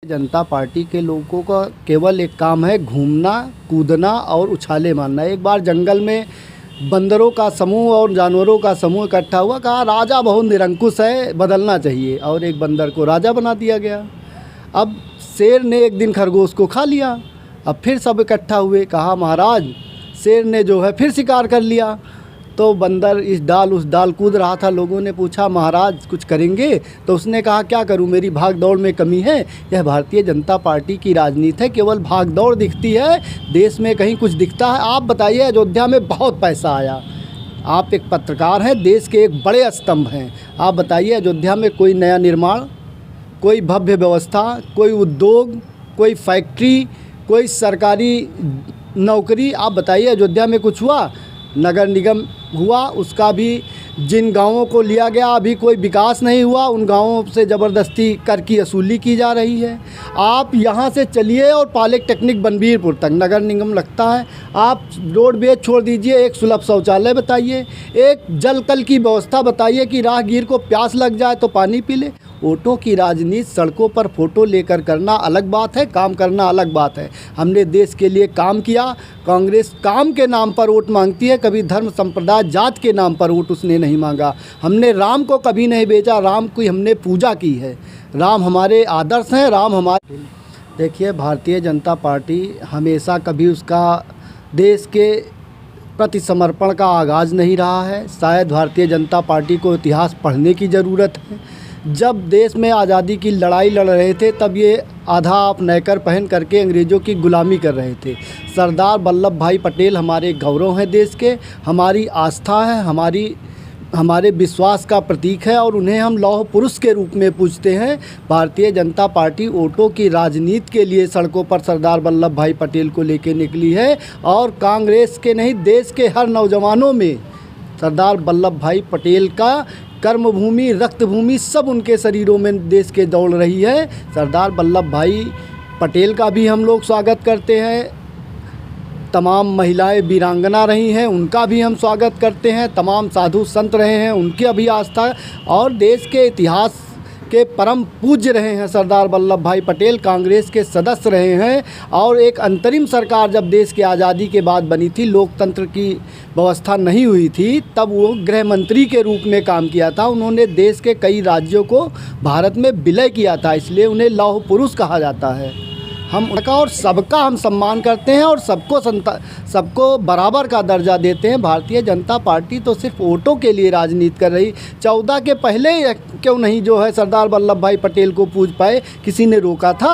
जनता party के लोगों का केवल एक काम है घूमना, कूदना और उछाले मारना। एक बार जंगल में बंदरों का समूह और जानवरों का समूह इकट्ठा हुआ, कहा राजा बहुत निरंकुश है, बदलना चाहिए, और एक बंदर को राजा बना दिया गया। अब शेर ने एक दिन खरगोश को खा लिया। अब फिर सब इकट्ठा हुए, कहा महाराज शेर ने जो है फिर शिकार कर लिया। तो बंदर इस डाल उस डाल कूद रहा था। लोगों ने पूछा महाराज कुछ करेंगे? तो उसने कहा क्या करूं, मेरी भाग दौड़ में कमी है। यह भारतीय जनता पार्टी की राजनीति है, केवल भाग दौड़ दिखती है, देश में कहीं कुछ दिखता है? आप बताइए, अयोध्या में बहुत पैसा आया, आप एक पत्रकार हैं, देश के एक बड़े स्तंभ हैं, आप बताइए अयोध्या में कोई नया निर्माण, कोई भव्य व्यवस्था, कोई उद्योग, कोई फैक्ट्री, कोई सरकारी नौकरी, आप बताइए अयोध्या में कुछ हुआ? नगर निगम हुआ, उसका भी जिन गांवों को लिया गया अभी कोई विकास नहीं हुआ, उन गांवों से ज़बरदस्ती कर की वसूली की जा रही है। आप यहां से चलिए और पॉलिटेक्निक बनबीरपुर तक नगर निगम लगता है, आप रोडवेज छोड़ दीजिए, एक सुलभ शौचालय बताइए, एक जल कल की व्यवस्था बताइए कि राहगीर को प्यास लग जाए तो पानी पी ले। वोटों की राजनीति सड़कों पर फ़ोटो लेकर करना अलग बात है, काम करना अलग बात है। हमने देश के लिए काम किया। कांग्रेस काम के नाम पर वोट मांगती है, कभी धर्म संप्रदाय जात के नाम पर वोट उसने नहीं मांगा। हमने राम को कभी नहीं बेचा, राम की हमने पूजा की है। राम हमारे आदर्श हैं, राम हमारे। देखिए, भारतीय जनता पार्टी हमेशा कभी उसका देश के प्रति समर्पण का आगाज़ नहीं रहा है। शायद भारतीय जनता पार्टी को इतिहास पढ़ने की ज़रूरत है। जब देश में आज़ादी की लड़ाई लड़ रहे थे तब ये आधा आप नेकर पहन करके अंग्रेज़ों की गुलामी कर रहे थे। सरदार वल्लभ भाई पटेल हमारे गौरव हैं देश के, हमारी आस्था है, हमारे विश्वास का प्रतीक है, और उन्हें हम लौह पुरुष के रूप में पूजते हैं। भारतीय जनता पार्टी वोटों की राजनीति के लिए सड़कों पर सरदार वल्लभ भाई पटेल को लेकर निकली है, और कांग्रेस के नहीं, देश के हर नौजवानों में सरदार वल्लभ भाई पटेल का कर्मभूमि, रक्तभूमि सब उनके शरीरों में देश के दौड़ रही है। सरदार वल्लभ भाई पटेल का भी हम लोग स्वागत करते हैं। तमाम महिलाएं वीरांगना रही हैं, उनका भी हम स्वागत करते हैं। तमाम साधु संत रहे हैं, उनकी अभी आस्था, और देश के इतिहास के परम पूज्य रहे हैं सरदार वल्लभ भाई पटेल। कांग्रेस के सदस्य रहे हैं, और एक अंतरिम सरकार जब देश की आज़ादी के बाद बनी थी, लोकतंत्र की व्यवस्था नहीं हुई थी, तब वो गृह मंत्री के रूप में काम किया था। उन्होंने देश के कई राज्यों को भारत में विलय किया था, इसलिए उन्हें लौह पुरुष कहा जाता है। हम उनका और सबका हम सम्मान करते हैं, और सबको बराबर का दर्जा देते हैं। भारतीय जनता पार्टी तो सिर्फ वोटों के लिए राजनीति कर रही। 14 के पहले क्यों नहीं जो है सरदार वल्लभ भाई पटेल को पूज पाए, किसी ने रोका था?